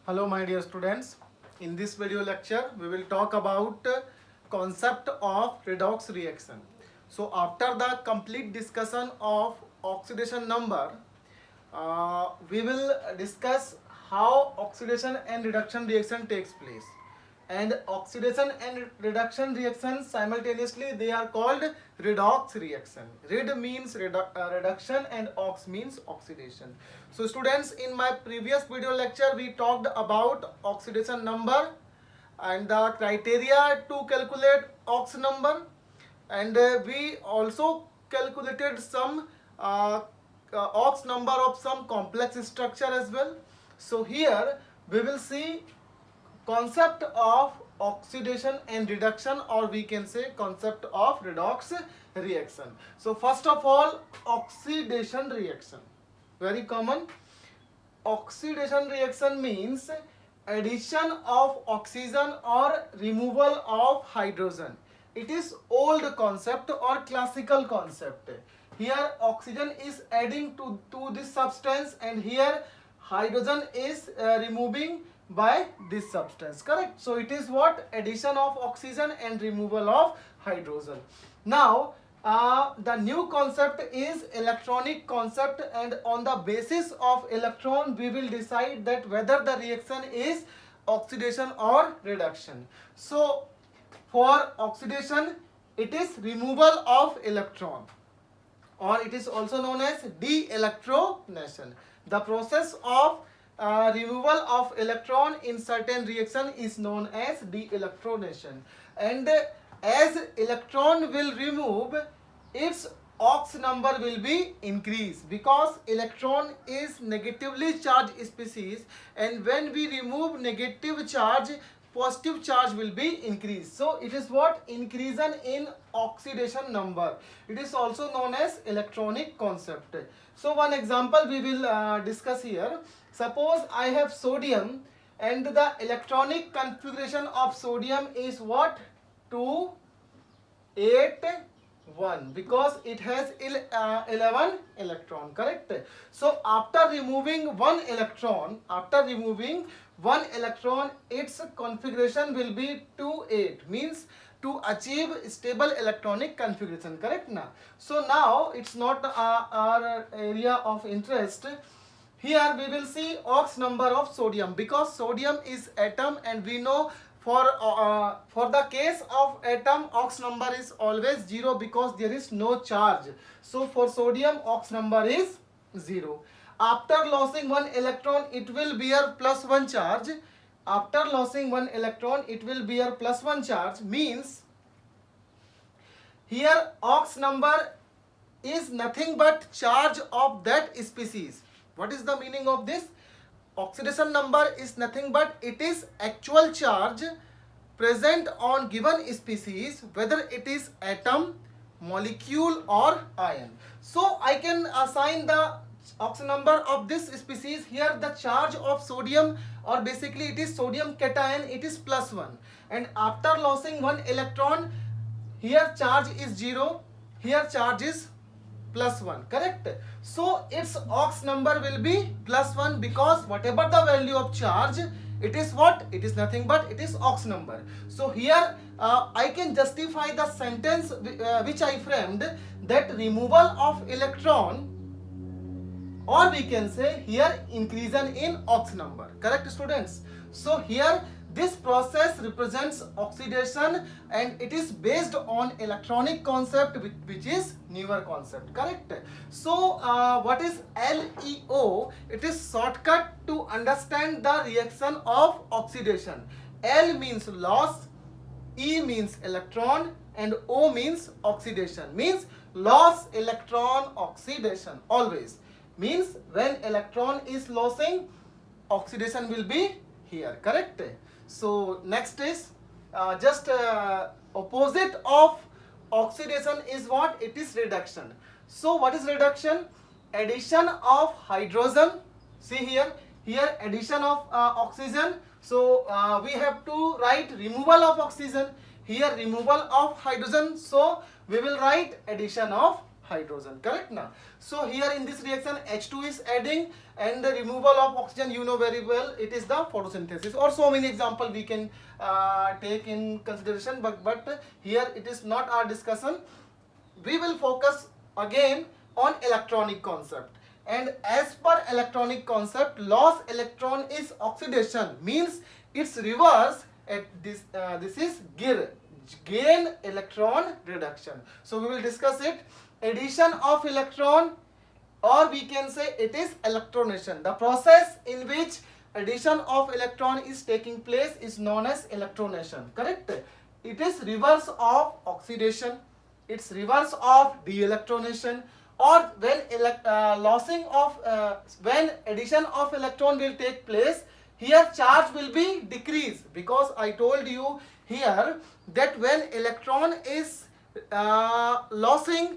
Hello my dear students. In this video lecture we will talk about concept of redox reaction. So after the complete discussion of oxidation number, we will discuss how oxidation and reduction reaction takes place. And oxidation and reduction reactions simultaneously, they are called redox reaction. Red means reduction and ox means oxidation. So students, in my previous video lecture we talked about oxidation number and the criteria to calculate ox number, and we also calculated some ox number of some complex structure as well. So here we will see concept of oxidation and reduction, or we can say concept of redox reaction. So first of all, oxidation reaction, very common. Oxidation reaction means addition of oxygen or removal of hydrogen. It is old concept or classical concept. Here oxygen is adding to this substance, and here hydrogen is removing by this substance, correct? So it is what? Addition of oxygen and removal of hydrogen. Now the new concept is electronic concept, and on the basis of electron we will decide that whether the reaction is oxidation or reduction. So for oxidation it is removal of electron, or it is also known as de-electronation. The process of removal of electron in certain reaction is known as de-electronation, and as electron will remove, its ox number will be increased, because electron is negatively charged species, and when we remove negative charge, positive charge will be increased. So it is what? Increase in oxidation number. It is also known as electronic concept. So one example we will discuss here. Suppose I have sodium, and the electronic configuration of sodium is what? 2 8 1, because it has 11 electron, correct? So after removing one electron, its configuration will be 2 8, means to achieve stable electronic configuration, correct now? So now it's not our area of interest. Here we will see ox number of sodium, because sodium is atom, and we know for the case of atom, ox number is always 0, because there is no charge. So for sodium, ox number is 0. After losing one electron, it will bear plus 1 charge. After losing one electron, it will bear plus 1 charge, means here ox number is nothing but charge of that species. What is the meaning of this? Oxidation number is nothing but it is actual charge present on given species, whether it is atom, molecule or ion. So I can assign the ox number of this species. Here the charge of sodium, or basically it is sodium cation, it is plus 1, and after losing one electron, here charge is 0, here charge is plus 1, correct? So its ox number will be plus 1, because whatever the value of charge, it is what? It is nothing but it is ox number. So here I can justify the sentence which I framed, that removal of electron, or we can say here increase in ox number, correct students? So here this process represents oxidation, and it is based on electronic concept, which is newer concept, correct? So what is LEO? It is shortcut to understand the reaction of oxidation. L means loss, E means electron, and O means oxidation, means loss electron oxidation. Always means when electron is losing, oxidation will be here, correct? So next is just opposite of oxidation is what? It is reduction. So what is reduction? Addition of hydrogen. See here addition of oxygen. So we have to write removal of oxygen. Here removal of hydrogen. So we will write addition of hydrogen. Correct now? So here in this reaction H2 is adding, and the removal of oxygen, you know very well, it is the photosynthesis. Or so many example we can take in consideration, but here it is not our discussion. We will focus again on electronic concept. And as per electronic concept, loss electron is oxidation, means its reverse at this is gain electron reduction. So we will discuss it. Addition of electron, or we can say it is electronation. The process in which addition of electron is taking place is known as electronation. Correct? It is reverse of oxidation. It's reverse of de-electronation. Or when when addition of electron will take place, here charge will be decreased, because I told you here that when electron is losing,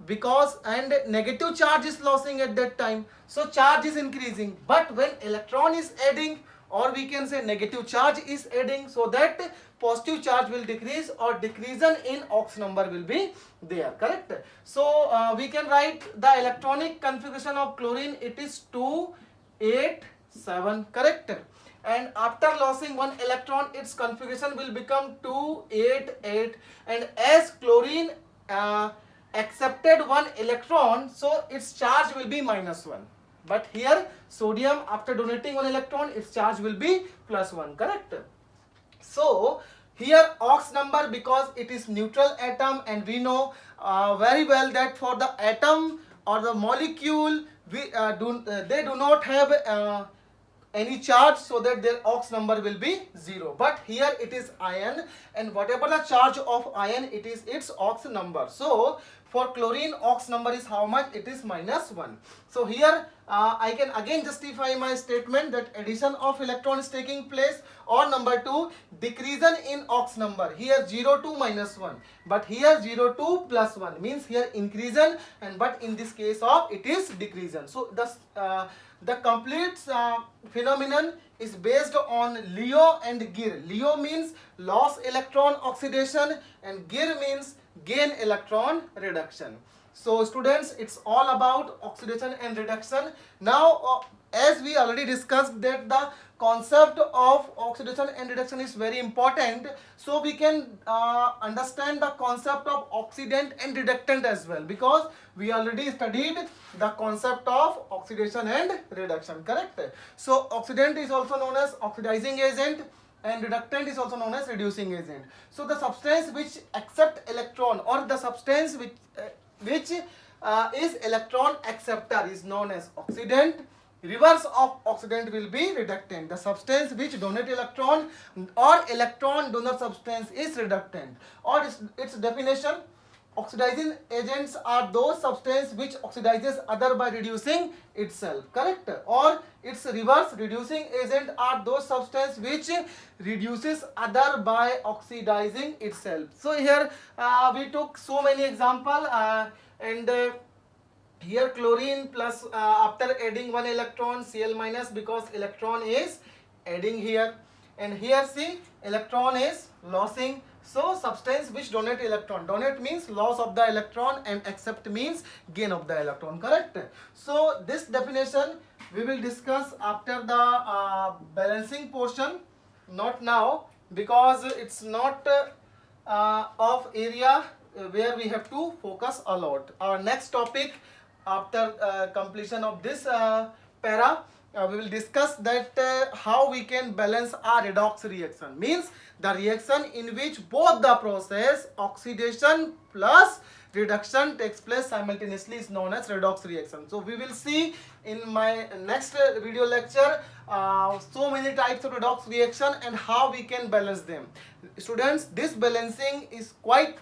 because and negative charge is losing at that time, so charge is increasing. But when electron is adding, or we can say negative charge is adding, so that positive charge will decrease, or decreason in ox number will be there. Correct? So we can write the electronic configuration of chlorine, it is 2 8 7. Correct? And after losing one electron, its configuration will become 2 8 8. And as chlorine accepted one electron, so its charge will be -1. But here sodium, after donating one electron, its charge will be +1. Correct? So here ox number, because it is neutral atom, and we know very well that for the atom or the molecule, they do not have any charge, so that their ox number will be 0. But here it is ion, and whatever the charge of ion, it is its ox number. So for chlorine, ox number is how much? It is -1. So here I can again justify my statement that addition of electron is taking place, or number 2, decreason in ox number. Here 0 to -1, but here 0 to +1, means here increason, and but in this case of it is decreason. So the complete phenomenon is based on Leo and Gir. Leo means loss electron oxidation, and Gir means gain electron reduction. So students, it's all about oxidation and reduction. Now as we already discussed that the concept of oxidation and reduction is very important, so we can understand the concept of oxidant and reductant as well, because we already studied the concept of oxidation and reduction. Correct? So oxidant is also known as oxidizing agent, and reductant is also known as reducing agent. So the substance which accept electron, or the substance which is electron acceptor, is known as oxidant. Reverse of oxidant will be reductant. The substance which donate electron or electron donor substance is reductant. Or its definition: oxidizing agents are those substances which oxidizes other by reducing itself. Correct? Or its reverse, reducing agent are those substances which reduces other by oxidizing itself. So here we took so many example, and here chlorine plus after adding one electron, Cl minus, because electron is adding here, and here see electron is losing. So substance which donate electron, donate means loss of the electron, and accept means gain of the electron. Correct? So this definition we will discuss after the balancing portion, not now, because it's not of area where we have to focus a lot. Our next topic after completion of this para, we will discuss that how we can balance our redox reaction, means the reaction in which both the process oxidation plus reduction takes place simultaneously is known as redox reaction. So we will see in my next video lecture so many types of redox reaction and how we can balance them. Students, this balancing is quite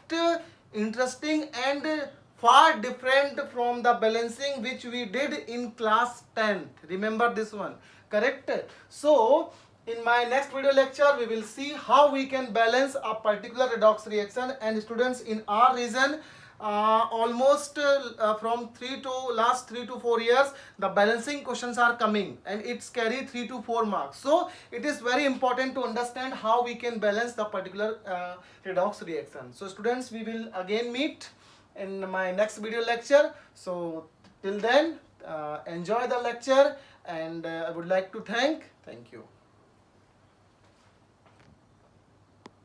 interesting and far different from the balancing which we did in class 10th. Remember this one. Correct? So in my next video lecture we will see how we can balance a particular redox reaction. And students, in our region almost from last 3 to 4 years the balancing questions are coming, and it's carry 3 to 4 marks. So it is very important to understand how we can balance the particular redox reaction. So students, we will again meet in my next video lecture. So till then, enjoy the lecture, and I would like to thank you.